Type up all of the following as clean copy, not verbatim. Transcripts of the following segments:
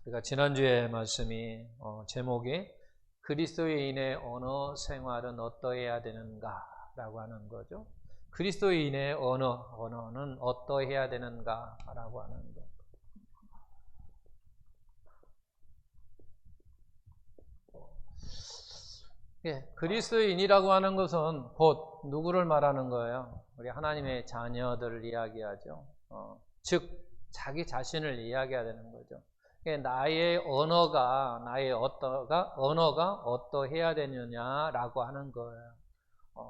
우리가 지난주에 말씀이 제목이 그리스도인의 언어 생활은 어떠해야 되는가 라고 하는 거죠. 그리스도인의 언어는 어떠해야 되는가 라고 하는 것. 그리스도인이라고 하는 것은 곧 누구를 말하는 거예요? 우리 하나님의 자녀들을 이야기하죠. 즉 자기 자신을 이야기해야 되는 거죠. 나의 언어가 어떠해야 되느냐라고 하는 거예요.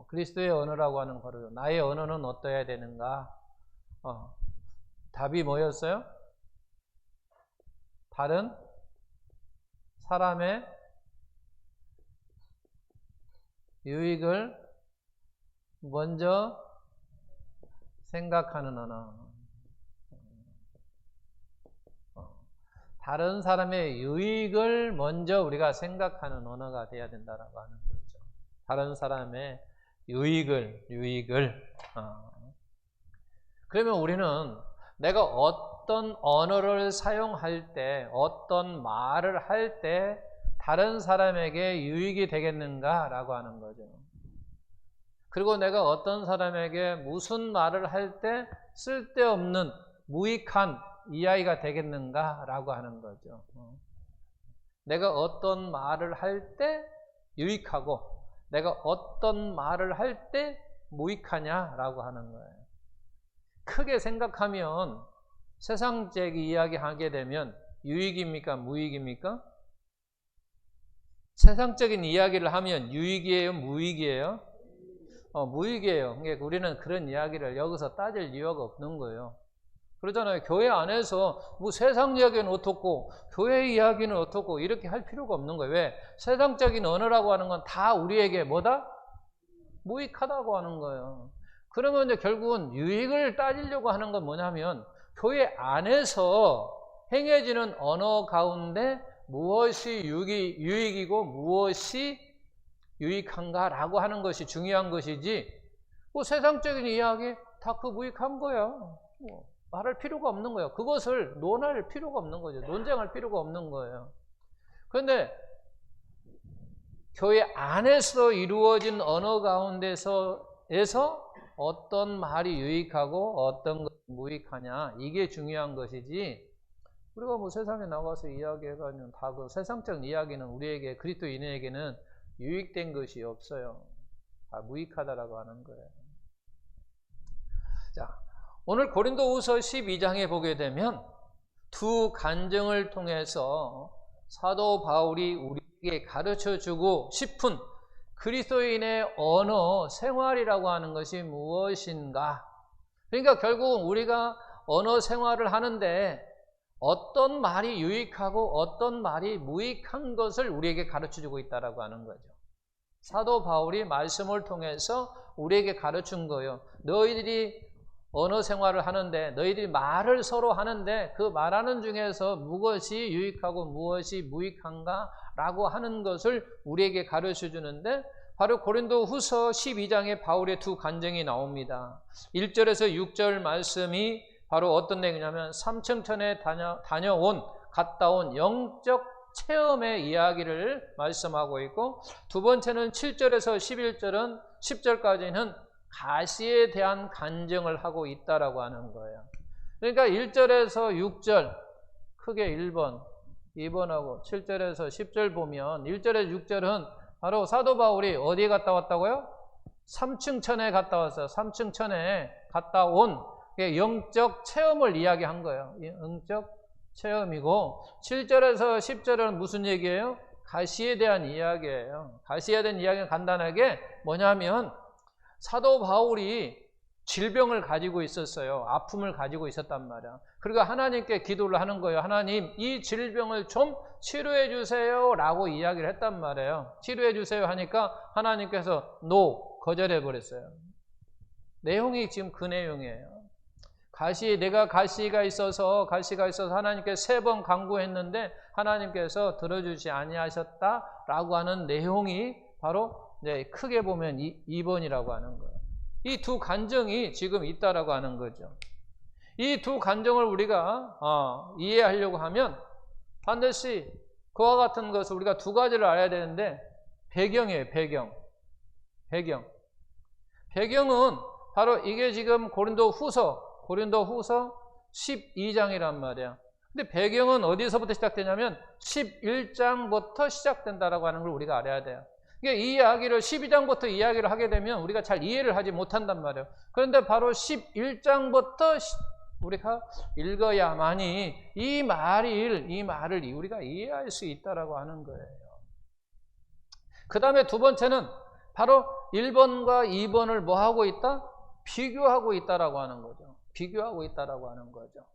그리스도의 언어라고 하는 거를 나의 언어는 어떠해야 되는가? 답이 뭐였어요? 다른 사람의 유익을 먼저 생각하는 언어. 다른 사람의 유익을 먼저 우리가 생각하는 언어가 돼야 된다라고 하는 거죠. 다른 사람의 유익을. 그러면 우리는 내가 어떤 언어를 사용할 때, 어떤 말을 할 때 다른 사람에게 유익이 되겠는가라고 하는 거죠. 그리고 내가 어떤 사람에게 무슨 말을 할 때 쓸데없는 무익한 이야기가 되겠는가라고 하는 거죠. 내가 어떤 말을 할 때 유익하고 내가 어떤 말을 할 때 무익하냐라고 하는 거예요. 크게 생각하면 세상적 이야기 하게 되면 유익입니까? 무익입니까? 세상적인 이야기를 하면 유익이에요? 무익이에요? 무익이에요. 그러니까 우리는 그런 이야기를 여기서 따질 이유가 없는 거예요. 그러잖아요. 교회 안에서 뭐 세상 이야기는 어떻고 교회 이야기는 어떻고 이렇게 할 필요가 없는 거예요. 왜? 세상적인 언어라고 하는 건 다 우리에게 뭐다? 무익하다고 하는 거예요. 그러면 이제 결국은 유익을 따지려고 하는 건 뭐냐면 교회 안에서 행해지는 언어 가운데 무엇이 유익이고 무엇이 유익한가라고 하는 것이 중요한 것이지 뭐 세상적인 이야기 다 그 무익한 거야. 말할 필요가 없는 거예요. 그것을 논할 필요가 없는 거죠. 논쟁할 필요가 없는 거예요. 그런데 교회 안에서 이루어진 언어 가운데서 어떤 말이 유익하고 어떤 것이 무익하냐 이게 중요한 것이지 우리가 뭐 세상에 나가서 이야기해가지고 다 그 세상적 이야기는 우리에게 그리스도인에게는 유익된 것이 없어요. 다 무익하다라고 하는 거예요. 자, 오늘 고린도후서 12장에 보게 되면 두 간증을 통해서 사도 바울이 우리에게 가르쳐주고 싶은 그리스도인의 언어 생활이라고 하는 것이 무엇인가? 그러니까 결국 우리가 언어 생활을 하는데 어떤 말이 유익하고 어떤 말이 무익한 것을 우리에게 가르쳐주고 있다라고 하는 거죠. 사도 바울이 말씀을 통해서 우리에게 가르친 거예요. 너희들이 언어 생활을 하는데 너희들이 말을 서로 하는데 그 말하는 중에서 무엇이 유익하고 무엇이 무익한가 라고 하는 것을 우리에게 가르쳐 주는데 바로 고린도후서 12장에 바울의 두 간증이 나옵니다. 1절에서 6절 말씀이 바로 어떤 내용이냐면 삼층천에 갔다 온 영적 체험의 이야기를 말씀하고 있고 두 번째는 7절에서 10절까지는 가시에 대한 간증을 하고 있다라고 하는 거예요. 그러니까 1절에서 6절 크게 1번, 2번하고 7절에서 10절 보면 1절에서 6절은 바로 사도 바울이 어디에 갔다 왔다고요? 삼층천에 갔다 왔어요. 삼층천에 갔다 온 영적 체험을 이야기한 거예요. 영적 체험이고 7절에서 10절은 무슨 얘기예요? 가시에 대한 이야기예요. 가시에 대한 이야기는 간단하게 뭐냐면 사도 바울이 질병을 가지고 있었어요. 아픔을 가지고 있었단 말이야. 그리고 하나님께 기도를 하는 거예요. 하나님, 이 질병을 좀 치료해 주세요 라고 이야기를 했단 말이에요. 치료해 주세요 하니까 하나님께서 거절해 버렸어요. 내용이 지금 그 내용이에요. 내가 가시가 있어서 하나님께 3번 간구했는데 하나님께서 들어주지 아니하셨다라고 하는 내용이 바로 크게 보면 2번이라고 하는 거예요. 이 두 간증이 지금 있다라고 하는 거죠. 이 두 간증을 우리가 이해하려고 하면 반드시 그와 같은 것을 우리가 두 가지를 알아야 되는데, 배경이에요. 배경은 바로 이게 지금 고린도후서 12장이란 말이야. 근데 배경은 어디서부터 시작되냐면 11장부터 시작된다라고 하는 걸 우리가 알아야 돼요. 이게 이 이야기를 12장부터 이야기를 하게 되면 우리가 잘 이해를 하지 못한단 말이에요. 그런데 바로 11장부터 우리가 읽어야만이 이 말을 우리가 이해할 수 있다라고 하는 거예요. 그 다음에 두 번째는 바로 1번과 2번을 뭐 하고 있다? 비교하고 있다라고 하는 거죠.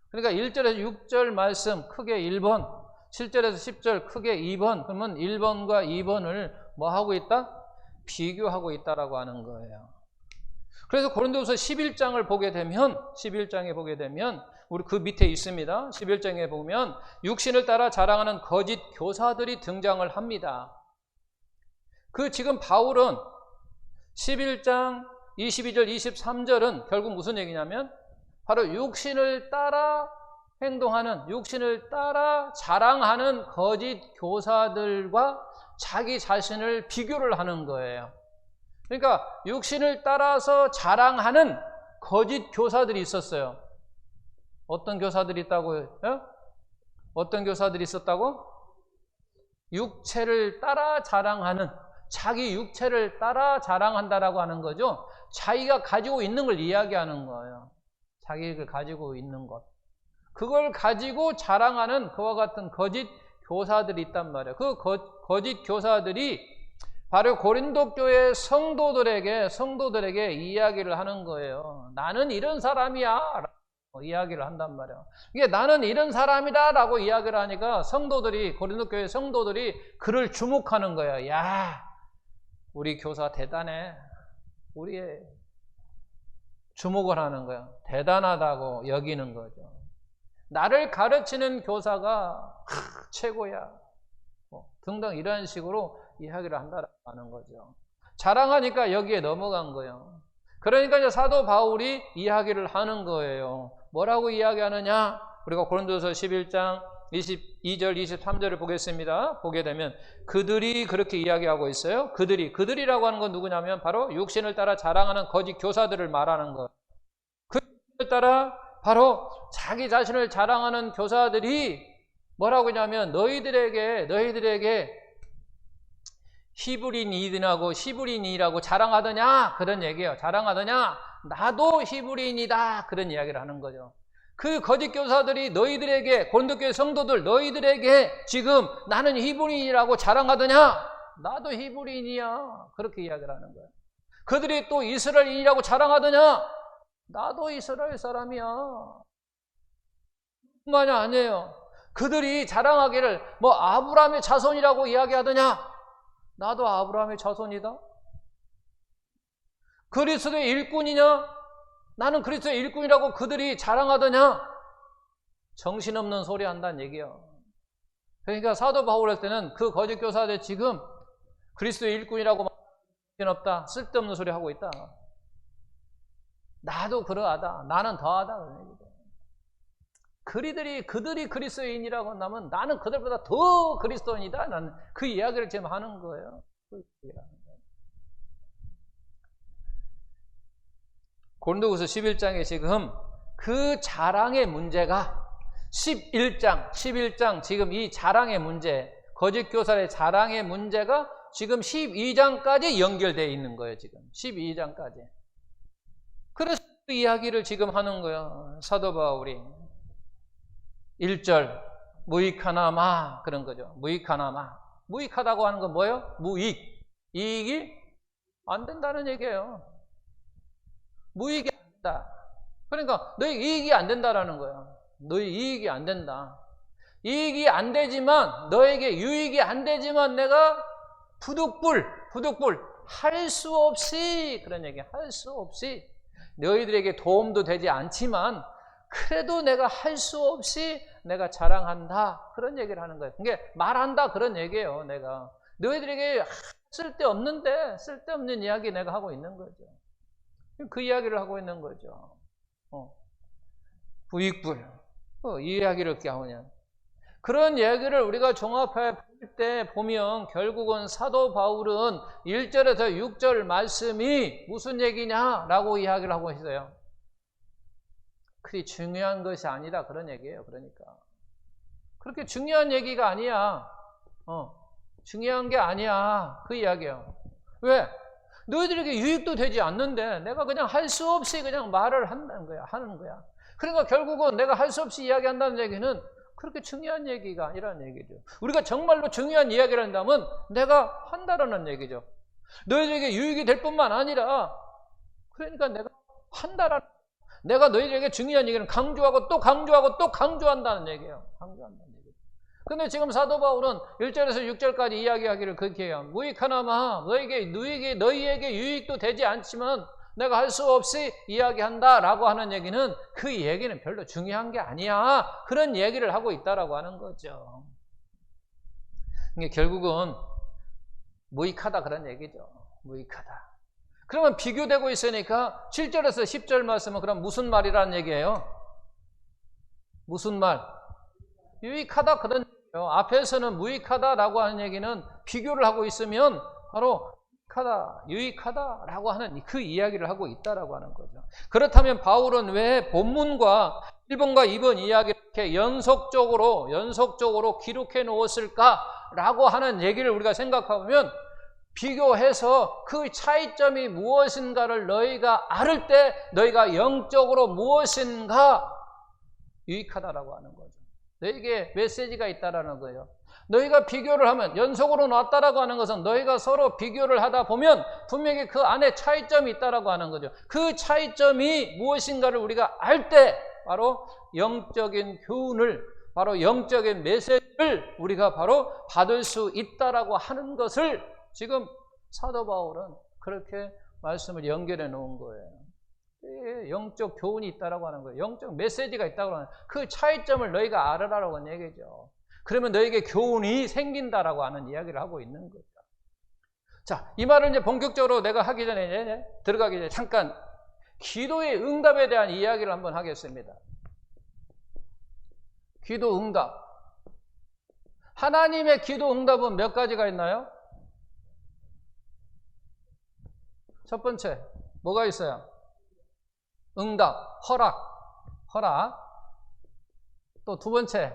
그러니까 1절에서 6절 말씀 크게 1번, 7절에서 10절 크게 2번, 그러면 1번과 2번을 뭐 하고 있다? 비교하고 있다라고 하는 거예요. 그래서 고린도후서 11장을 보게 되면, 우리 그 밑에 있습니다. 11장에 보면 육신을 따라 자랑하는 거짓 교사들이 등장을 합니다. 그 지금 바울은 11장 22절, 23절은 결국 무슨 얘기냐면 바로 육신을 따라 행동하는, 육신을 따라 자랑하는 거짓 교사들과 자기 자신을 비교를 하는 거예요. 그러니까 육신을 따라서 자랑하는 거짓 교사들이 있었어요. 어떤 교사들이 있다고요? 어떤 교사들이 있었다고? 육체를 따라 자랑하는, 자기 육체를 따라 자랑한다라고 하는 거죠. 자기가 가지고 있는 걸 이야기하는 거예요. 자기가 가지고 있는 것. 그걸 가지고 자랑하는 그와 같은 거짓 교사들이 있단 말이에요. 그 거짓 교사들이 바로 고린도 교회 성도들에게 이야기를 하는 거예요. 나는 이런 사람이야 라고 이야기를 한단 말이에요. 이게 나는 이런 사람이다 라고 이야기를 하니까 고린도 교회 성도들이 그를 주목하는 거예요. 야, 우리 교사 대단해. 우리의 주목을 하는 거예요. 대단하다고 여기는 거죠. 나를 가르치는 교사가 최고야. 등등 이런 식으로 이야기를 한다는 거죠. 자랑하니까 여기에 넘어간 거예요. 그러니까 이제 사도 바울이 이야기를 하는 거예요. 뭐라고 이야기하느냐? 우리가 고린도서 11장 22절, 23절을 보겠습니다. 보게 되면 그들이 그렇게 이야기하고 있어요. 그들이라고 하는 건 누구냐면 바로 육신을 따라 자랑하는 거짓 교사들을 말하는 거예요. 그들을 따라 바로 자기 자신을 자랑하는 교사들이 뭐라고 하냐면 너희들에게 히브리인이라고 자랑하더냐? 그런 얘기예요. 자랑하더냐? 나도 히브리인이다. 그런 이야기를 하는 거죠. 그 거짓 교사들이 고린도 교회 성도들 너희들에게 지금 나는 히브리인이라고 자랑하더냐? 나도 히브리인이야. 그렇게 이야기를 하는 거예요. 그들이 또 이스라엘인이라고 자랑하더냐? 나도 이스라엘 사람이야. 뿐만이 아니에요. 그들이 자랑하기를 아브라함의 자손이라고 이야기하더냐? 나도 아브라함의 자손이다. 그리스도의 일꾼이냐? 나는 그리스도의 일꾼이라고 그들이 자랑하더냐? 정신없는 소리 한다는 얘기예요. 그러니까 사도 바울 할 때는 그 거짓 교사들 지금 그리스도의 일꾼이라고 정신없다, 쓸데없는 소리 하고 있다. 나도 그러하다. 나는 더하다. 그런 얘기죠. 그들이 그리스도인이라고 한다면 나는 그들보다 더 그리스도인이다. 나는 그 이야기를 지금 하는 거예요. 고린도후서 11장에 지금 그 자랑의 문제가 11장 지금 이 자랑의 문제, 거짓 교사의 자랑의 문제가 지금 12장까지 연결되어 있는 거예요. 지금 12장까지. 그래서 그 이야기를 지금 하는 거예요. 사도 바울이 1절 무익하나마 그런 거죠. 무익하다고 하는 건 뭐예요? 이익이 안 된다는 얘기예요. 무익이 안 된다. 그러니까 너희 이익이 안 된다라는 거예요. 너희 이익이 안 된다. 이익이 안 되지만 너에게 유익이 안 되지만 내가 부득불 할 수 없이 그런 얘기 할 수 없이 너희들에게 도움도 되지 않지만 그래도 내가 할 수 없이 내가 자랑한다. 그런 얘기를 하는 거예요. 그게 말한다 그런 얘기예요. 내가 너희들에게 쓸데없는 이야기 내가 하고 있는 거죠. 그 이야기를 하고 있는 거죠. 부익불 이 이야기를 이렇게 하냐. 그런 얘기를 우리가 종합해 볼 때 보면 결국은 사도 바울은 1절에서 6절 말씀이 무슨 얘기냐라고 이야기를 하고 있어요. 그리 중요한 것이 아니다 그런 얘기예요. 그러니까 그렇게 중요한 얘기가 아니야. 중요한 게 아니야 그 이야기예요. 왜? 너희들에게 유익도 되지 않는데 내가 그냥 할 수 없이 그냥 말을 한다는 거야. 하는 거야. 그러니까 결국은 내가 할 수 없이 이야기한다는 얘기는 그렇게 중요한 얘기가 아니라는 얘기죠. 우리가 정말로 중요한 이야기를 한다면 내가 한다라는 얘기죠. 너희들에게 유익이 될 뿐만 아니라 그러니까 내가 한다라는, 내가 너희들에게 중요한 얘기는 강조하고 또 강조하고 또 강조한다는 얘기예요. 강조한다는 얘기죠. 근데 지금 사도 바울은 1절에서 6절까지 이야기하기를 그렇게 해요. 무익하나마 너희에게 유익도 되지 않지만 내가 할 수 없이 이야기한다라고 하는 얘기는 그 얘기는 별로 중요한 게 아니야. 그런 얘기를 하고 있다라고 하는 거죠. 이게 결국은 무익하다 그런 얘기죠. 무익하다. 그러면 비교되고 있으니까 7절에서 10절 말씀은 그럼 무슨 말이라는 얘기예요? 무슨 말? 유익하다 그런 얘기예요. 앞에서는 무익하다라고 하는 얘기는 비교를 하고 있으면 바로 유익하다라고 하는 그 이야기를 하고 있다라고 하는 거죠. 그렇다면 바울은 왜 본문과 1번과 2번 이야기를 이렇게 연속적으로 기록해 놓았을까라고 하는 얘기를 우리가 생각하면 비교해서 그 차이점이 무엇인가를 너희가 알을 때 너희가 영적으로 무엇인가 유익하다라고 하는 거죠. 너희에게 메시지가 있다라는 거예요. 너희가 비교를 하면 연속으로 놨다라고 하는 것은 너희가 서로 비교를 하다 보면 분명히 그 안에 차이점이 있다라고 하는 거죠. 그 차이점이 무엇인가를 우리가 알 때 바로 영적인 교훈을, 바로 영적인 메시지를 우리가 바로 받을 수 있다라고 하는 것을 지금 사도 바울은 그렇게 말씀을 연결해 놓은 거예요. 영적 교훈이 있다라고 하는 거예요. 영적 메시지가 있다고 하는 그 차이점을 너희가 알아라라고 하는 얘기죠. 그러면 너에게 교훈이 생긴다라고 하는 이야기를 하고 있는 거죠. 자, 이 말을 이제 본격적으로 내가 하기 전에 들어가기 전에 잠깐 기도의 응답에 대한 이야기를 한번 하겠습니다. 기도 응답. 하나님의 기도 응답은 몇 가지가 있나요? 첫 번째, 뭐가 있어요? 응답, 허락. 또 두 번째,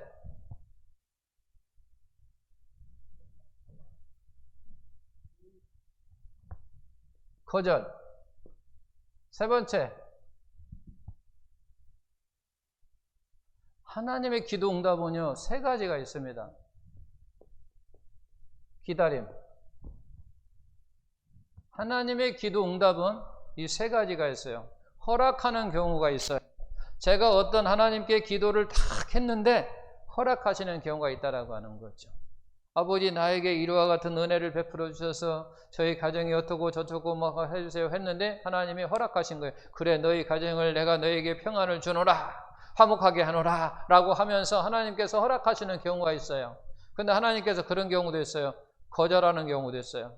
거절. 세 번째, 하나님의 기도 응답은요, 세 가지가 있습니다. 기다림. 하나님의 기도 응답은 이 세 가지가 있어요. 허락하는 경우가 있어요. 제가 어떤 하나님께 기도를 탁 했는데 허락하시는 경우가 있다라고 하는 거죠. 아버지 나에게 이와 같은 은혜를 베풀어 주셔서 저희 가정이 어떻고 저쩌고 뭐 해주세요 했는데 하나님이 허락하신 거예요. 그래 너희 가정을 내가 너에게 평안을 주노라, 화목하게 하노라 라고 하면서 하나님께서 허락하시는 경우가 있어요. 근데 하나님께서 그런 경우도 있어요. 거절하는 경우도 있어요.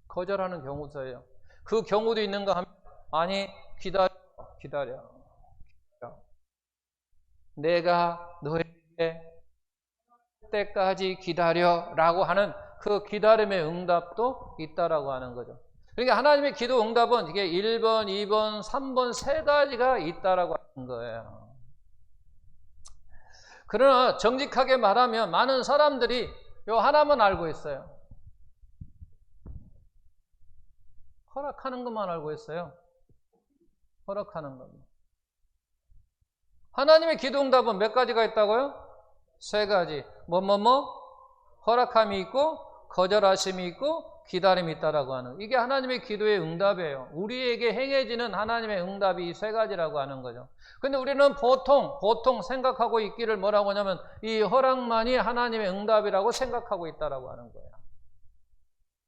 거절하는 경우도 있어요. 그 경우도 있는가 하면 아니 기다려. 내가 너에게 때까지 기다려라고 하는 그 기다림의 응답도 있다라고 하는 거죠. 그러니까 하나님의 기도 응답은 이게 1번, 2번, 3번 세 가지가 있다라고 하는 거예요. 그러나 정직하게 말하면 많은 사람들이 요 하나만 알고 있어요. 허락하는 것만 알고 있어요. 허락하는 것만. 하나님의 기도 응답은 몇 가지가 있다고요? 세 가지. 허락함이 있고 거절하심이 있고 기다림이 있다라고 하는, 이게 하나님의 기도의 응답이에요. 우리에게 행해지는 하나님의 응답이 이 세 가지라고 하는 거죠. 근데 우리는 보통 생각하고 있기를 뭐라고 하냐면 이 허락만이 하나님의 응답이라고 생각하고 있다라고 하는 거예요.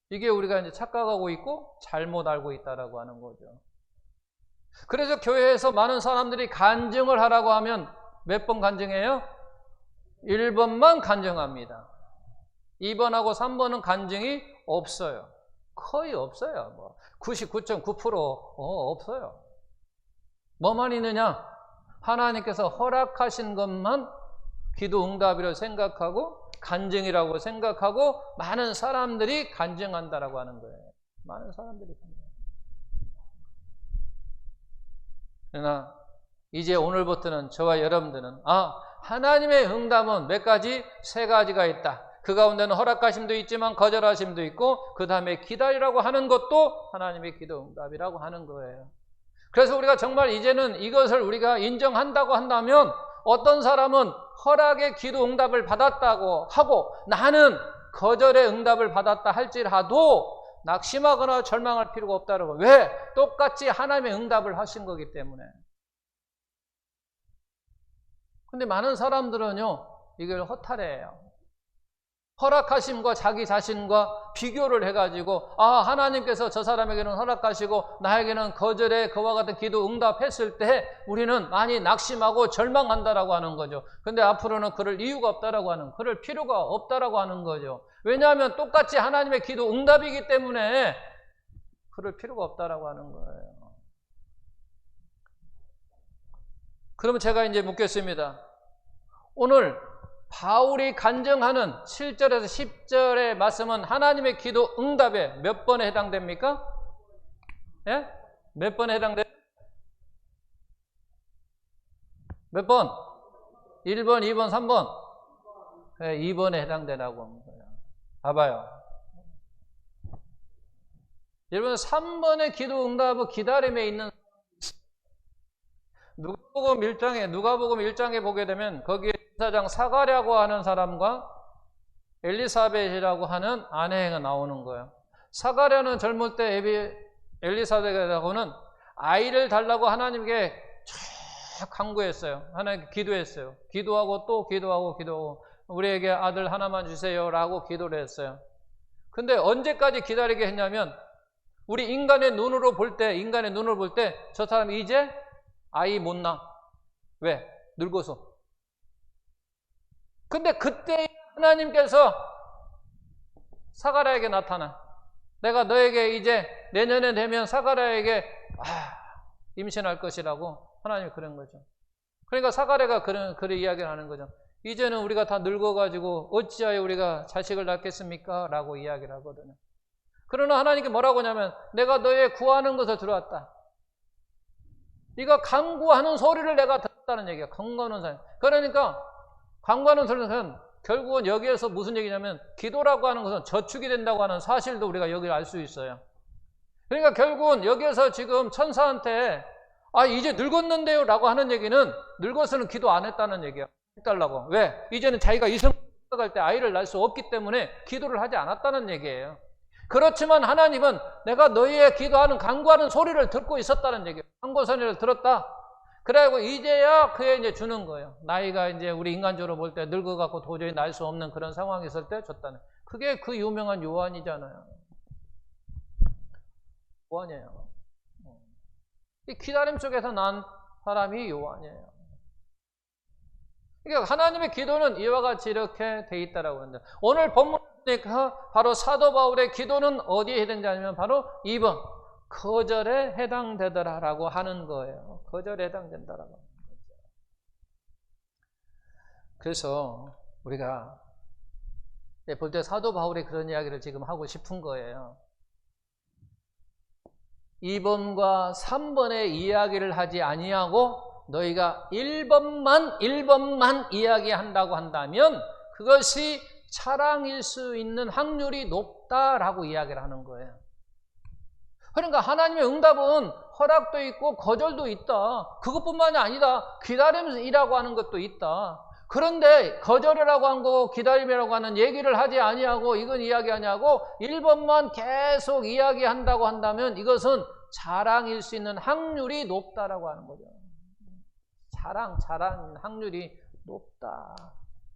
이게 우리가 이제 착각하고 있고 잘못 알고 있다라고 하는 거죠. 그래서 교회에서 많은 사람들이 간증을 하라고 하면 몇 번 간증해요? 1번만 간증합니다. 2번하고 3번은 간증이 없어요. 거의 없어요. 99.9% 없어요. 뭐만 있느냐? 하나님께서 허락하신 것만 기도 응답이라고 생각하고 간증이라고 생각하고 많은 사람들이 간증한다라고 하는 거예요. 많은 사람들이 간증한다. 그러나 이제 오늘부터는 저와 여러분들은 하나님의 응답은 몇 가지? 세 가지가 있다. 그 가운데는 허락하심도 있지만 거절하심도 있고 그 다음에 기다리라고 하는 것도 하나님의 기도 응답이라고 하는 거예요. 그래서 우리가 정말 이제는 이것을 우리가 인정한다고 한다면 어떤 사람은 허락의 기도 응답을 받았다고 하고 나는 거절의 응답을 받았다 할지라도 낙심하거나 절망할 필요가 없다라고. 왜? 똑같이 하나님의 응답을 하신 거기 때문에. 근데 많은 사람들은요, 이걸 허탈해요. 허락하심과 자기 자신과 비교를 해가지고 하나님께서 저 사람에게는 허락하시고 나에게는 거절에 그와 같은 기도 응답했을 때 우리는 많이 낙심하고 절망한다라고 하는 거죠. 근데 앞으로는 그럴 이유가 없다라고 하는, 그럴 필요가 없다라고 하는 거죠. 왜냐하면 똑같이 하나님의 기도 응답이기 때문에 그럴 필요가 없다라고 하는 거예요. 그러면 제가 이제 묻겠습니다. 오늘 바울이 간증하는 7절에서 10절의 말씀은 하나님의 기도 응답에 몇 번에 해당됩니까? 예? 몇 번에 해당돼요? 몇 번? 1번, 2번, 3번? 네, 2번에 해당되라고 하는 거예요. 봐봐요. 여러분 3번의 기도 응답은 기다림에 있는 누가복음 1장에 보게 되면 거기에 사장 사가랴고 하는 사람과 엘리사벳이라고 하는 아내가 나오는 거예요. 사가랴는 젊을 때 엘리사벳하고는 아이를 달라고 하나님께 쭉 간구했어요. 하나님께 기도했어요. 기도하고 또 기도하고 우리에게 아들 하나만 주세요라고 기도를 했어요. 근데 언제까지 기다리게 했냐면 우리 인간의 눈으로 볼 때 저 사람이 이제 아이 못 낳아. 왜? 늙어서. 근데 그때 하나님께서 사가랴에게 나타나. 내가 너에게 이제 내년에 되면 사가랴에게 임신할 것이라고 하나님이 그런 거죠. 그러니까 사가랴가 그런 이야기를 하는 거죠. 이제는 우리가 다 늙어가지고 어찌하여 우리가 자식을 낳겠습니까? 라고 이야기를 하거든요. 그러나 하나님께 뭐라고 하냐면 내가 너의 구하는 것을 들어왔다. 네가 간구하는 소리를 내가 들었다는 얘기야. 간구하는 소리. 그러니까 간구하는 소리는 결국은 여기에서 무슨 얘기냐면 기도라고 하는 것은 저축이 된다고 하는 사실도 우리가 여기 알 수 있어요. 그러니까 결국은 여기에서 지금 천사한테 이제 늙었는데요 라고 하는 얘기는 늙어서는 기도 안 했다는 얘기야. 해달라고. 왜? 이제는 자기가 이성을 갈 때 아이를 낳을 수 없기 때문에 기도를 하지 않았다는 얘기예요. 그렇지만 하나님은 내가 너희의 기도하는 간구하는 소리를 듣고 있었다는 얘기예요. 간구 소리를 들었다. 그래가지고 이제야 그에 이제 주는 거예요. 나이가 이제 우리 인간적으로 볼 때 늙어갖고 도저히 날 수 없는 그런 상황이 있을 때 줬다는. 그게 그 유명한 요한이잖아요. 요한이에요. 이 기다림 속에서 난 사람이 요한이에요. 그러니까 하나님의 기도는 이와 같이 이렇게 돼 있다라고 합니다. 오늘 본문을 보니까 바로 사도 바울의 기도는 어디에 해당되냐면 바로 2번 거절에 해당되더라라고 하는 거예요. 거절에 해당된다라고 하는 거죠. 그래서 우리가 볼 때 사도 바울이 그런 이야기를 지금 하고 싶은 거예요. 2번과 3번의 이야기를 하지 아니하고 너희가 1번만 이야기한다고 한다면 그것이 차량일 수 있는 확률이 높다라고 이야기를 하는 거예요. 그러니까 하나님의 응답은 허락도 있고 거절도 있다. 그것뿐만이 아니다. 기다림이라고 하는 것도 있다. 그런데 거절이라고 한 거 기다림이라고 하는 얘기를 하지 아니하고 이건 이야기하냐고 1번만 계속 이야기한다고 한다면 이것은 자랑일 수 있는 확률이 높다라고 하는 거죠. 자랑 확률이 높다.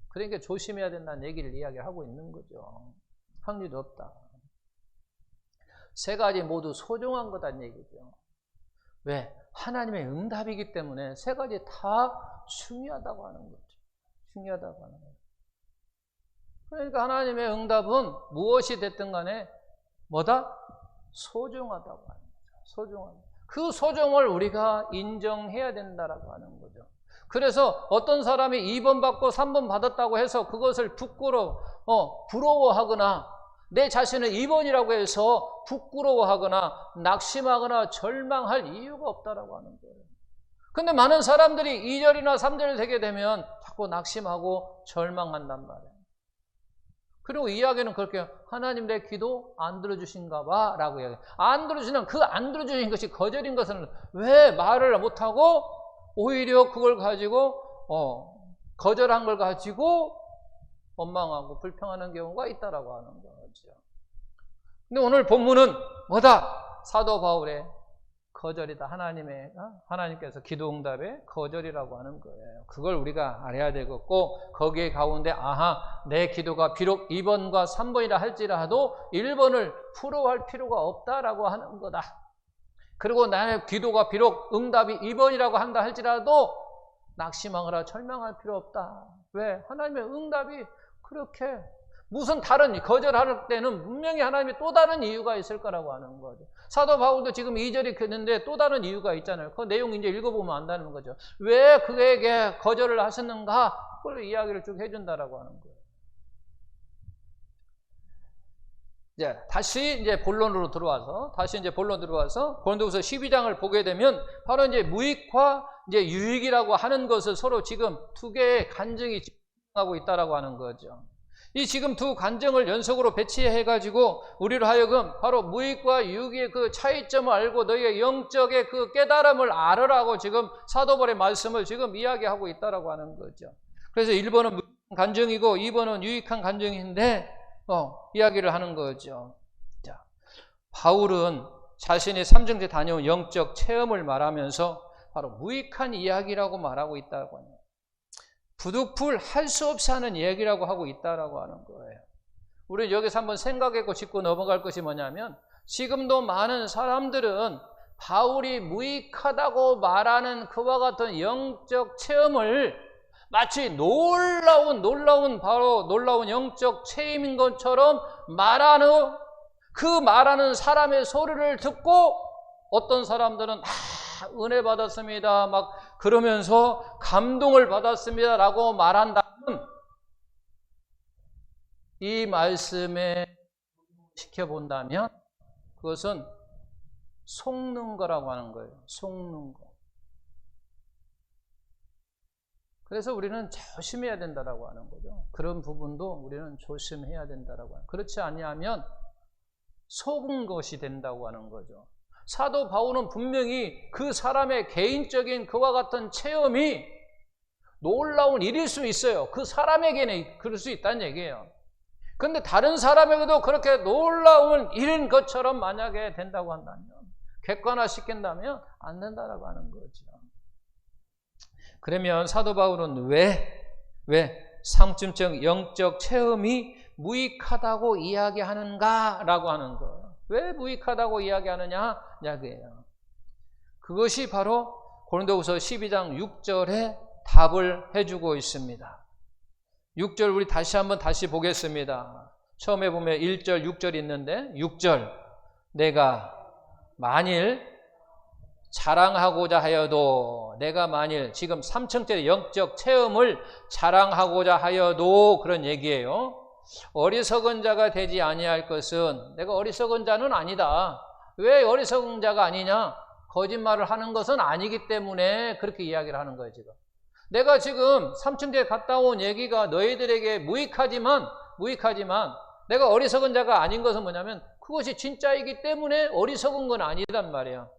그러니까 조심해야 된다는 얘기를 이야기하고 있는 거죠. 확률이 높다. 세 가지 모두 소중한 거다는 얘기죠. 왜? 하나님의 응답이기 때문에 세 가지 다 중요하다고 하는 거죠. 중요하다고 하는 거죠. 그러니까 하나님의 응답은 무엇이 됐든 간에 뭐다? 소중하다고 하는 거죠. 소중하다. 그 소중을 우리가 인정해야 된다라고 하는 거죠. 그래서 어떤 사람이 2번 받고 3번 받았다고 해서 그것을 부러워하거나 내 자신을 2번이라고 해서 부끄러워하거나 낙심하거나 절망할 이유가 없다라고 하는 거예요. 근데 많은 사람들이 2절이나 3절이 되게 되면 자꾸 낙심하고 절망한단 말이에요. 그리고 이야기는 그렇게 하나님 내 기도 안 들어주신가 봐 라고 이야기해요. 안 들어주시는 그 안 들어주신 것이 거절인 것은 왜 말을 못하고 오히려 그걸 가지고 거절한 걸 가지고 원망하고 불평하는 경우가 있다라고 하는 거죠. 근데 오늘 본문은 뭐다? 사도 바울의 거절이다. 하나님께서 기도 응답의 거절이라고 하는 거예요. 그걸 우리가 알아야 되겠고, 거기에 가운데 내 기도가 비록 2번과 3번이라 할지라도 1번을 부러워할 필요가 없다라고 하는 거다. 그리고 나의 기도가 비록 응답이 2번이라고 한다 할지라도 낙심하거나 절망할 필요 없다. 왜? 하나님의 응답이 그렇게 무슨 다른 거절할 때는 분명히 하나님의 또 다른 이유가 있을 거라고 하는 거죠. 사도 바울도 지금 2절이 했는데 또 다른 이유가 있잖아요. 그 내용 이제 읽어보면 안다는 거죠. 왜 그에게 거절을 하셨는가? 그걸 이야기를 쭉 해준다라고 하는 거예요. 이제 다시 본론으로 들어와서 고린도후서 12장을 보게 되면 바로 이제 무익과 이제 유익이라고 하는 것을 서로 지금 두 개의 간증이 하고 있다라고 하는 거죠. 이 지금 두 간증을 연속으로 배치해가지고 우리로 하여금 바로 무익과 유익의 그 차이점을 알고 너희의 영적의 그 깨달음을 알으라고 지금 사도 바울의 말씀을 지금 이야기하고 있다라고 하는 거죠. 그래서 1번은 무익한 간증이고 2번은 유익한 간증인데 이야기를 하는 거죠. 자, 바울은 자신이 삼중제 다녀온 영적 체험을 말하면서 바로 무익한 이야기라고 말하고 있다고 합니다. 부득불 할 수 없이 하는 얘기라고 하고 있다라고 하는 거예요. 우리는 여기서 한번 생각하고 짚고 넘어갈 것이 뭐냐면, 지금도 많은 사람들은 바울이 무익하다고 말하는 그와 같은 영적 체험을 마치 놀라운 영적 체험인 것처럼 말하는 사람의 소리를 듣고 어떤 사람들은 은혜 받았습니다 막 그러면서 감동을 받았습니다 라고 말한다면, 이 말씀에 시켜본다면 그것은 속는 거라고 하는 거예요. 속는 거. 그래서 우리는 조심해야 된다라고 하는 거죠. 그런 부분도 우리는 조심해야 된다라고 하는 거예요. 그렇지 아니하면 속은 것이 된다고 하는 거죠. 사도 바울은 분명히 그 사람의 개인적인 그와 같은 체험이 놀라운 일일 수 있어요. 그 사람에게는 그럴 수 있다는 얘기예요. 그런데 다른 사람에게도 그렇게 놀라운 일인 것처럼 만약에 된다고 한다면, 객관화시킨다면 안 된다라고 하는 거죠. 그러면 사도 바울은 왜 상층적 영적 체험이 무익하다고 이야기하는가라고 하는 거예요. 왜 무익하다고 이야기하느냐? 이야기예요. 그것이 바로 고린도후서 12장 6절에 답을 해주고 있습니다. 6절 우리 다시 보겠습니다. 처음에 보면 1절, 6절이 있는데 6절, 내가 만일 자랑하고자 하여도, 내가 만일 지금 3층짜리 영적 체험을 자랑하고자 하여도 그런 얘기예요. 어리석은 자가 되지 아니할 것은, 내가 어리석은 자는 아니다. 왜 어리석은 자가 아니냐? 거짓말을 하는 것은 아니기 때문에 그렇게 이야기를 하는 거예요. 지금 내가 지금 3층에 갔다 온 얘기가 너희들에게 무익하지만 내가 어리석은 자가 아닌 것은 뭐냐면 그것이 진짜이기 때문에 어리석은 건 아니단 말이에요.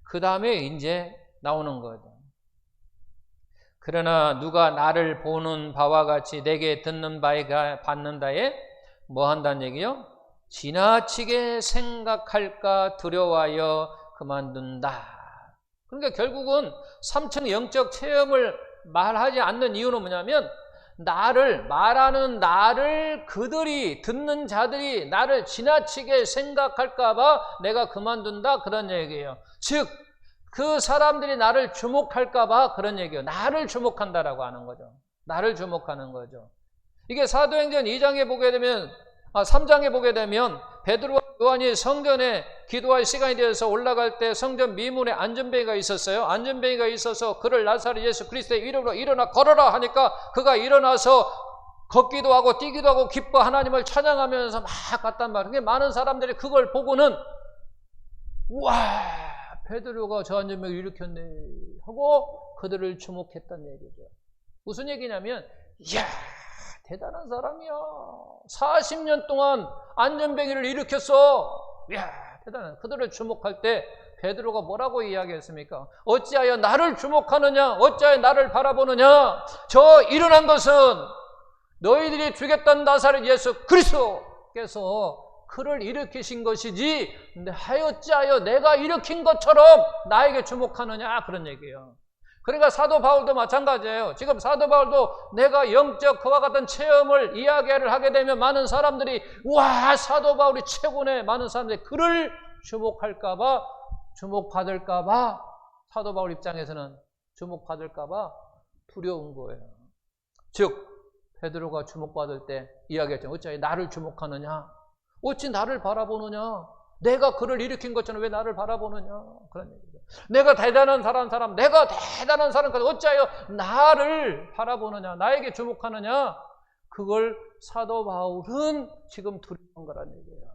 그 다음에 이제 나오는 거죠. 그러나 누가 나를 보는 바와 같이 내게 듣는 바에 받는다에 뭐 한다는 얘기요? 지나치게 생각할까 두려워하여 그만둔다. 그러니까 결국은 3층 영적 체험을 말하지 않는 이유는 뭐냐면, 말하는 나를 그들이, 듣는 자들이 나를 지나치게 생각할까 봐 내가 그만둔다, 그런 얘기예요. 즉 그 사람들이 나를 주목할까 봐 그런 얘기예요. 나를 주목한다라고 하는 거죠. 나를 주목하는 거죠. 이게 사도행전 2장에 보게 되면 3장에 보게 되면 베드로와 요한이 성전에 기도할 시간이 되어서 올라갈 때 성전 미문에 안전뱅이가 있었어요. 안전뱅이가 있어서 그를 나사렛 예수 그리스도의 이름으로 일어나 걸어라 하니까 그가 일어나서 걷기도 하고 뛰기도 하고 기뻐 하나님을 찬양하면서 막 갔단 말이에요. 많은 사람들이 그걸 보고는 우와, 베드로가 저 안전뱅이를 일으켰네 하고 그들을 주목했다는 얘기죠. 무슨 얘기냐면, 이야, 대단한 사람이야. 40년 동안 안전뱅이를 일으켰어. 이야, 대단한. 그들을 주목할 때 베드로가 뭐라고 이야기했습니까? 어찌하여 나를 주목하느냐? 어찌하여 나를 바라보느냐? 저 일어난 것은 너희들이 죽였던 나사렛 예수 그리스도께서 그를 일으키신 것이지 하여찌하여 내가 일으킨 것처럼 나에게 주목하느냐? 그런 얘기예요. 그러니까 사도 바울도 마찬가지예요. 지금 사도 바울도 내가 영적 그와 같은 체험을 이야기를 하게 되면 많은 사람들이 와, 사도 바울이 최고네. 많은 사람들이 그를 주목할까봐, 주목받을까봐, 사도 바울 입장에서는 주목받을까봐 두려운 거예요. 즉 베드로가 주목받을 때 이야기했죠. 어찌 나를 주목하느냐? 어찌 나를 바라보느냐? 내가 그를 일으킨 것처럼 왜 나를 바라보느냐? 그런 얘기죠. 내가 대단한 사람, 내가 대단한 사람까지 어찌하여 나를 바라보느냐? 나에게 주목하느냐? 그걸 사도 바울은 지금 두려운 거란 얘기예요.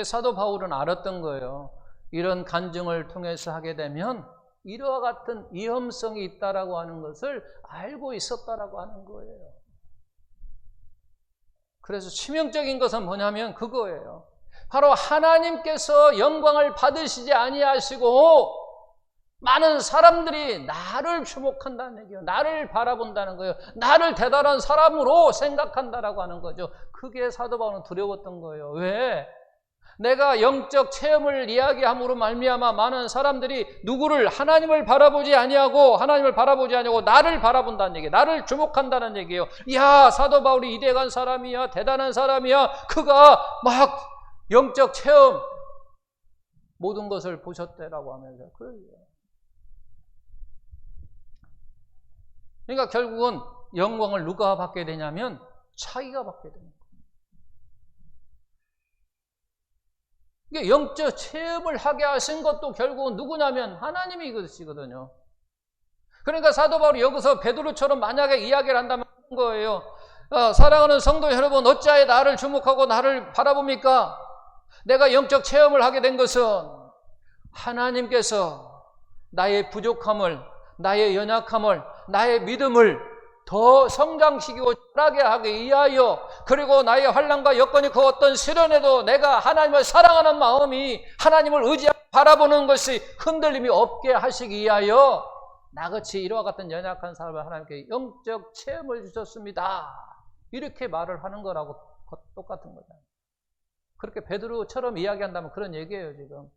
사도 바울은 알았던 거예요. 이런 간증을 통해서 하게 되면 이와 같은 위험성이 있다라고 하는 것을 알고 있었다라고 하는 거예요. 그래서 치명적인 것은 뭐냐면 그거예요. 바로 하나님께서 영광을 받으시지 아니하시고 많은 사람들이 나를 주목한다는 얘기예요. 나를 바라본다는 거예요. 나를 대단한 사람으로 생각한다라고 하는 거죠. 그게 사도 바울은 두려웠던 거예요. 왜? 내가 영적 체험을 이야기함으로 말미암아 많은 사람들이 누구를 하나님을 바라보지 아니하고 나를 바라본다는 얘기예요. 나를 주목한다는 얘기예요. 야, 사도 바울이 이대간 사람이야, 대단한 사람이야. 그가 막 영적 체험 모든 것을 보셨대라고 하면서 그래요. 그러니까 결국은 영광을 누가 받게 되냐면 자기가 받게 됩니다. 이게 영적 체험을 하게 하신 것도 결국은 누구냐면 하나님이 그러시거든요. 그러니까 사도 바울이 여기서 베드로처럼 만약에 이야기를 한다면 그런 거예요. 사랑하는 성도 여러분, 어찌하여 나를 주목하고 나를 바라봅니까? 내가 영적 체험을 하게 된 것은 하나님께서 나의 부족함을, 나의 연약함을, 나의 믿음을 더 성장시키고 자라게 하기 위하여, 그리고 나의 환난과 여건이 그 어떤 시련에도 내가 하나님을 사랑하는 마음이 하나님을 의지하고 바라보는 것이 흔들림이 없게 하시기 위하여 나같이 이와 같은 연약한 사람을 하나님께 영적 체험을 주셨습니다. 이렇게 말을 하는 거라고 똑같은 거잖아요. 그렇게 베드로처럼 이야기한다면 그런 얘기예요. 지금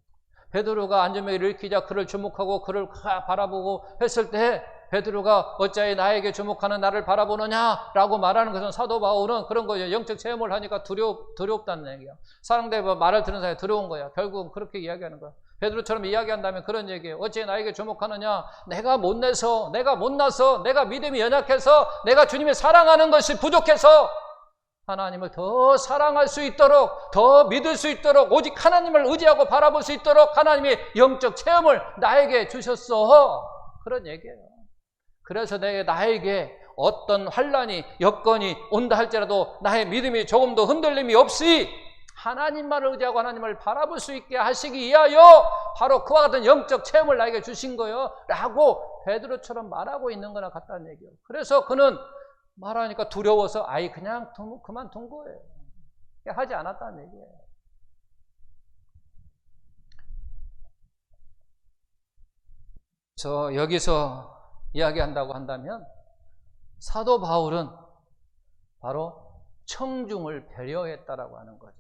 베드로가 안전뱅이를 일으키자 그를 주목하고 그를 바라보고 했을 때 베드로가 어찌하여 나에게 주목하는 나를 바라보느냐라고 말하는 것은 사도 바울은 그런 거죠. 영적 체험을 하니까 두렵다는 얘기야. 상대방 말을 듣는 사람이 두려운 거야. 결국은 그렇게 이야기하는 거야. 베드로처럼 이야기한다면 그런 얘기예요. 어찌 나에게 주목하느냐? 내가 못나서, 내가 믿음이 연약해서, 내가 주님이 사랑하는 것이 부족해서 하나님을 더 사랑할 수 있도록, 더 믿을 수 있도록, 오직 하나님을 의지하고 바라볼 수 있도록 하나님이 영적 체험을 나에게 주셨어. 그런 얘기예요. 그래서 나에게 어떤 환난이, 여건이 온다 할지라도 나의 믿음이 조금도 흔들림이 없이 하나님만을 의지하고 하나님을 바라볼 수 있게 하시기 위하여 바로 그와 같은 영적 체험을 나에게 주신 거예요 라고 베드로처럼 말하고 있는 거나 같다는 얘기예요. 그래서 그는 말하니까 두려워서 아예 그냥 그만둔 거예요. 하지 않았다는 얘기예요. 그래서 여기서 이야기한다고 한다면 사도 바울은 바로 청중을 배려했다라고 하는 거죠.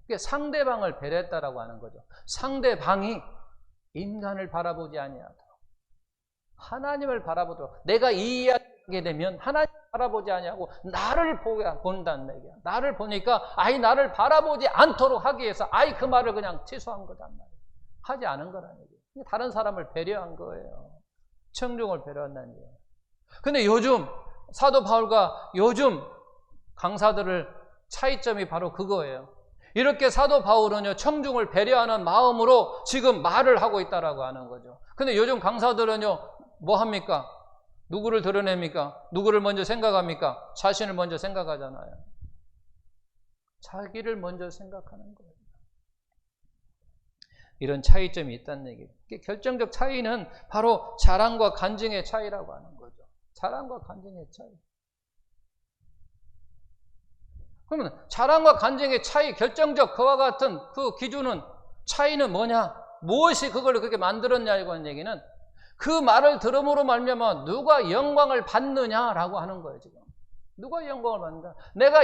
그게 상대방을 배려했다라고 하는 거죠. 상대방이 인간을 바라보지 아니하도록 하나님을 바라보도록, 내가 이해하게 되면 하나님을 바라보지 아니하고 나를 본다는 얘기야. 나를 보니까 아예 나를 바라보지 않도록 하기 위해서 아예 그 말을 그냥 취소한 거단 말이에요. 하지 않은 거라는 얘기예요. 다른 사람을 배려한 거예요. 청중을 배려한다는 얘기예요. 근데 요즘 사도 바울과 요즘 강사들을 차이점이 바로 그거예요. 이렇게 사도 바울은요, 청중을 배려하는 마음으로 지금 말을 하고 있다라고 하는 거죠. 근데 요즘 강사들은요, 뭐 합니까? 누구를 드러냅니까? 누구를 먼저 생각합니까? 자신을 먼저 생각하잖아요. 자기를 먼저 생각하는 거예요. 이런 차이점이 있다는 얘기예요. 결정적 차이는 바로 자랑과 간증의 차이라고 하는 거죠. 자랑과 간증의 차이. 그러면 자랑과 간증의 차이, 결정적 그와 같은 그 기준은, 차이는 뭐냐? 무엇이 그걸 그렇게 만들었냐고 하는 얘기는 그 말을 들음으로 말미암아 누가 영광을 받느냐라고 하는 거예요, 지금. 누가 영광을 받는다? 내가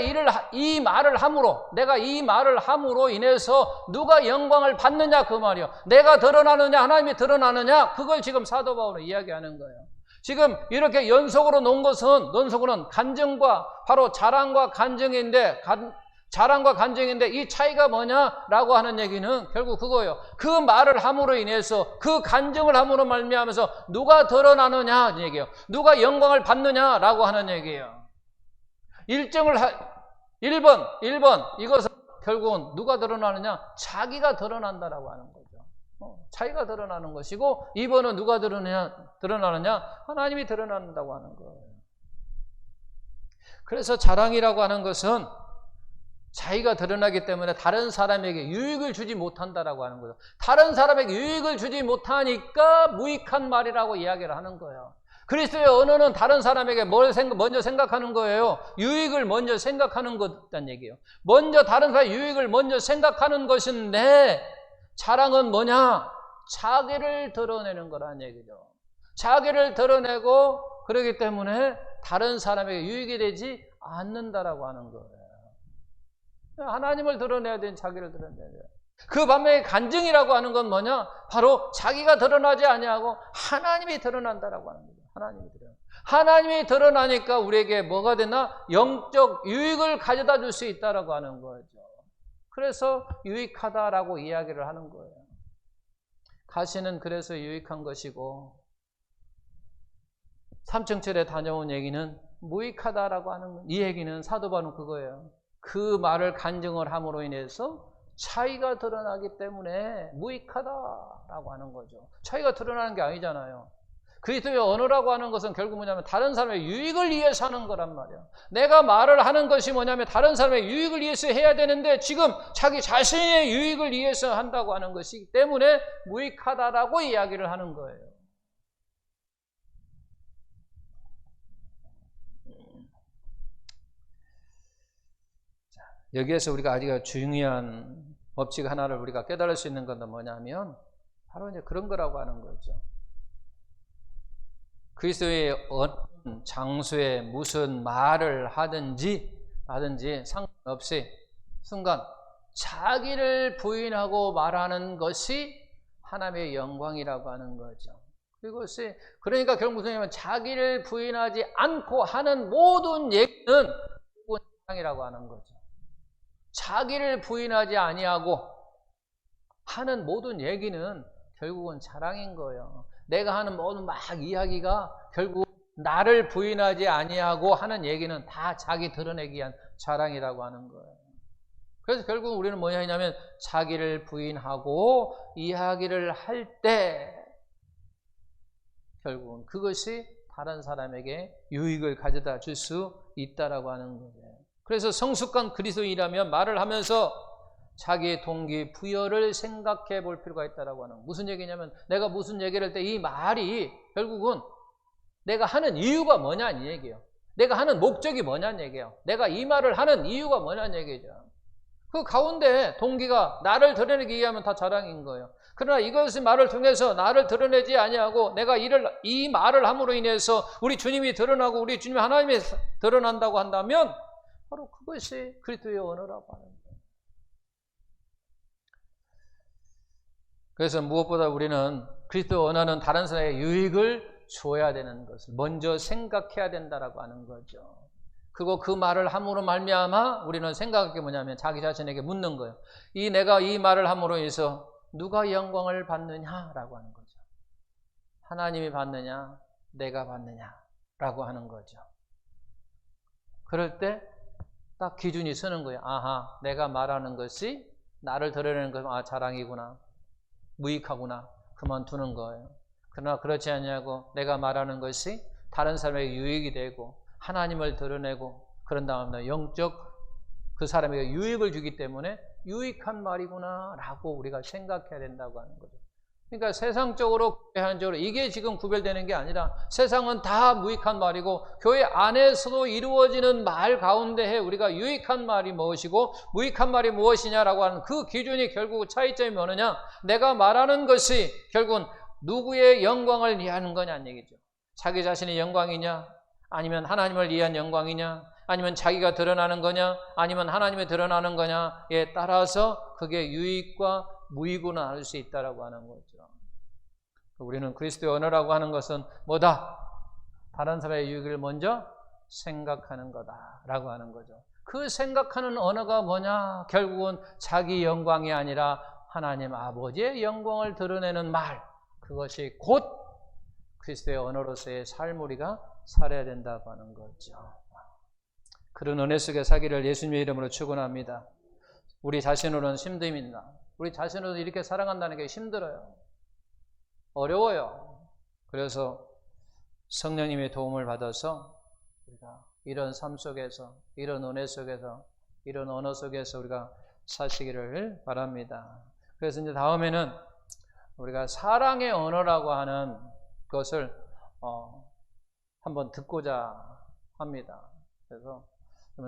이 말을 함으로 인해서 누가 영광을 받느냐, 그 말이요. 내가 드러나느냐, 하나님이 드러나느냐, 그걸 지금 사도 바울은 이야기하는 거예요. 지금 이렇게 연속으로 놓은 것은, 논속으로는 간증과, 바로 자랑과 간증인데, 이 차이가 뭐냐라고 하는 얘기는 결국 그거예요. 그 말을 함으로 인해서, 그 간증을 함으로 말미암아서 누가 드러나느냐 얘기예요. 누가 영광을 받느냐라고 하는 얘기예요. 1번 이것은 결국은 누가 드러나느냐? 자기가 드러난다라고 하는 거죠. 자기가 드러나는 것이고, 2번은 누가 드러나느냐? 하나님이 드러난다고 하는 거예요. 그래서 자랑이라고 하는 것은 자기가 드러나기 때문에 다른 사람에게 유익을 주지 못한다라고 하는 거죠. 다른 사람에게 유익을 주지 못하니까 무익한 말이라고 이야기를 하는 거예요. 그리스도의 언어는 다른 사람에게 뭘 먼저 생각하는 거예요? 유익을 먼저 생각하는 것이란 얘기예요. 먼저 다른 사람의 유익을 먼저 생각하는 것인데, 자랑은 뭐냐? 자기를 드러내는 거란 얘기죠. 자기를 드러내고, 그러기 때문에 다른 사람에게 유익이 되지 않는다라고 하는 거예요. 하나님을 드러내야 되는, 자기를 드러내야 돼요. 그 반면에 간증이라고 하는 건 뭐냐? 바로 자기가 드러나지 아니하고 하나님이 드러난다라고 하는 거예요. 하나님이 드러나니까 우리에게 뭐가 되나? 영적 유익을 가져다 줄 수 있다라고 하는 거죠. 그래서 유익하다라고 이야기를 하는 거예요. 가시는 그래서 유익한 것이고, 3층철에 다녀온 얘기는 무익하다라고 하는, 이 얘기는 사도 바울은 그거예요. 그 말을 간증을 함으로 인해서 차이가 드러나기 때문에 무익하다라고 하는 거죠. 차이가 드러나는 게 아니잖아요. 그리스도의 언어라고 하는 것은 결국 뭐냐면 다른 사람의 유익을 위해서 하는 거란 말이야. 내가 말을 하는 것이 뭐냐면 다른 사람의 유익을 위해서 해야 되는데, 지금 자기 자신의 유익을 위해서 한다고 하는 것이기 때문에 무익하다라고 이야기를 하는 거예요. 여기에서 우리가 아주 중요한 법칙 하나를 우리가 깨달을 수 있는 건 뭐냐면 바로 이제 그런 거라고 하는 거죠. 그리스도의 어느 장소에 무슨 말을 하든지 상관없이 순간 자기를 부인하고 말하는 것이 하나님의 영광이라고 하는 거죠. 그것이, 그러니까 결국 무슨 얘기냐면 자기를 부인하지 않고 하는 모든 얘기는 자랑이라고 하는 거죠. 자기를 부인하지 아니하고 하는 모든 얘기는 결국은 자랑인 거예요. 내가 하는 모든 막 이야기가 결국 나를 부인하지 아니하고 하는 얘기는 다 자기 드러내기 위한 자랑이라고 하는 거예요. 그래서 결국 우리는 뭐냐 하냐면 자기를 부인하고 이야기를 할 때 결국은 그것이 다른 사람에게 유익을 가져다 줄 수 있다라고 하는 거예요. 그래서 성숙한 그리스도인이라면 말을 하면서 자기의 동기 부여를 생각해 볼 필요가 있다라고 하는, 무슨 얘기냐면 내가 무슨 얘기를 할 때 이 말이 결국은 내가 하는 이유가 뭐냐는 얘기예요. 내가 하는 목적이 뭐냐는 얘기예요. 내가 이 말을 하는 이유가 뭐냐는 얘기죠. 그 가운데 동기가 나를 드러내기 위하면 다 자랑인 거예요. 그러나 이것의 말을 통해서 나를 드러내지 아니하고 내가 이 말을 함으로 인해서 우리 주님이 드러나고 우리 주님 하나님이 드러난다고 한다면 바로 그것이 그리스도의 언어라고 하는 거예요. 그래서 무엇보다 우리는 그리스도 언어는 다른 사람에게 유익을 줘야 되는 것을 먼저 생각해야 된다라고 하는 거죠. 그리고 그 말을 함으로 말미암아 우리는 생각할 게 뭐냐면 자기 자신에게 묻는 거예요. 내가 이 말을 함으로 인해서 누가 영광을 받느냐라고 하는 거죠. 하나님이 받느냐, 내가 받느냐라고 하는 거죠. 그럴 때 딱 기준이 서는 거예요. 아하, 내가 말하는 것이 나를 드러내는 것은 자랑이구나, 무익하구나, 그만두는 거예요. 그러나 그렇지 않냐고, 내가 말하는 것이 다른 사람에게 유익이 되고 하나님을 드러내고 그런 다음에 영적 그 사람에게 유익을 주기 때문에 유익한 말이구나 라고 우리가 생각해야 된다고 하는 거죠. 그러니까 세상적으로 교회한적으로 이게 지금 구별되는 게 아니라 세상은 다 무익한 말이고 교회 안에서도 이루어지는 말 가운데에 우리가 유익한 말이 무엇이고 무익한 말이 무엇이냐라고 하는 그 기준이 결국 차이점이 뭐느냐, 내가 말하는 것이 결국은 누구의 영광을 위하는 거냐는 얘기죠. 자기 자신의 영광이냐, 아니면 하나님을 위한 영광이냐, 아니면 자기가 드러나는 거냐, 아니면 하나님이 드러나는 거냐에 따라서 그게 유익과 무익으로 나눌 수 있다라고 하는 거죠. 우리는 그리스도의 언어라고 하는 것은 뭐다? 다른 사람의 유익을 먼저 생각하는 거다라고 하는 거죠. 그 생각하는 언어가 뭐냐? 결국은 자기 영광이 아니라 하나님 아버지의 영광을 드러내는 말, 그것이 곧 그리스도의 언어로서의 삶을 우리가 살아야 된다고 하는 거죠. 그런 은혜 속에 살기를 예수님의 이름으로 축원합니다. 우리 자신으로는 힘듭니다. 우리 자신으로 이렇게 살아간다는 게 힘들어요. 어려워요. 그래서 성령님의 도움을 받아서 우리가 이런 삶 속에서, 이런 은혜 속에서, 이런 언어 속에서 우리가 사시기를 바랍니다. 그래서 이제 다음에는 우리가 사랑의 언어라고 하는 것을 한번 듣고자 합니다. 그래서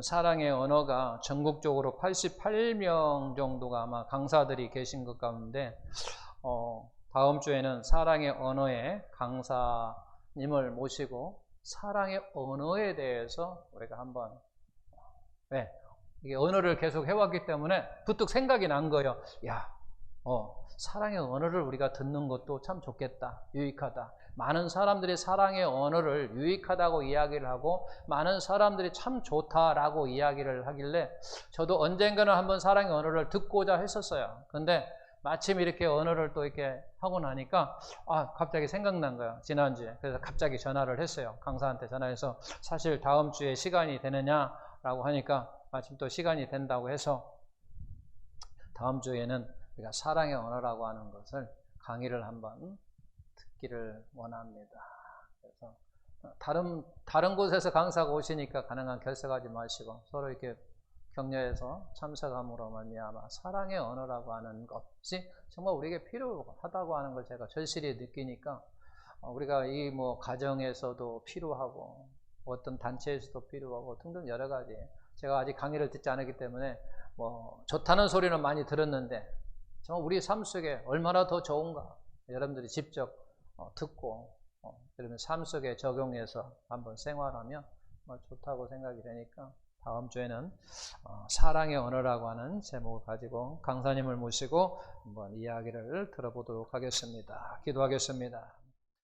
사랑의 언어가 전국적으로 88명 정도가 아마 강사들이 계신 것 가운데 다음 주에는 사랑의 언어의 강사님을 모시고 사랑의 언어에 대해서 우리가 한번 이게 언어를 계속 해왔기 때문에 부뜩 생각이 난 거예요. 사랑의 언어를 우리가 듣는 것도 참 좋겠다, 유익하다. 많은 사람들이 사랑의 언어를 유익하다고 이야기를 하고 많은 사람들이 참 좋다라고 이야기를 하길래 저도 언젠가는 한번 사랑의 언어를 듣고자 했었어요. 그런데 마침 이렇게 언어를 또 이렇게 하고 나니까 갑자기 생각난 거예요. 지난주에. 그래서 갑자기 전화를 했어요. 강사한테 전화해서 사실 다음 주에 시간이 되느냐라고 하니까 마침 또 시간이 된다고 해서 다음 주에는 우리가 사랑의 언어라고 하는 것을 강의를 한번 듣기를 원합니다. 그래서 다른 곳에서 강사가 오시니까 가능한 결석하지 마시고 서로 이렇게 격려해서 참석함으로 말미암아 사랑의 언어라고 하는 것이 정말 우리에게 필요하다고 하는 걸 제가 절실히 느끼니까 우리가 이 가정에서도 필요하고 어떤 단체에서도 필요하고 등등 여러 가지, 제가 아직 강의를 듣지 않았기 때문에 좋다는 소리는 많이 들었는데 정말 우리 삶 속에 얼마나 더 좋은가 여러분들이 직접 듣고 그러면 삶 속에 적용해서 한번 생활하면 좋다고 생각이 되니까 다음 주에는 사랑의 언어라고 하는 제목을 가지고 강사님을 모시고 한번 이야기를 들어보도록 하겠습니다. 기도하겠습니다.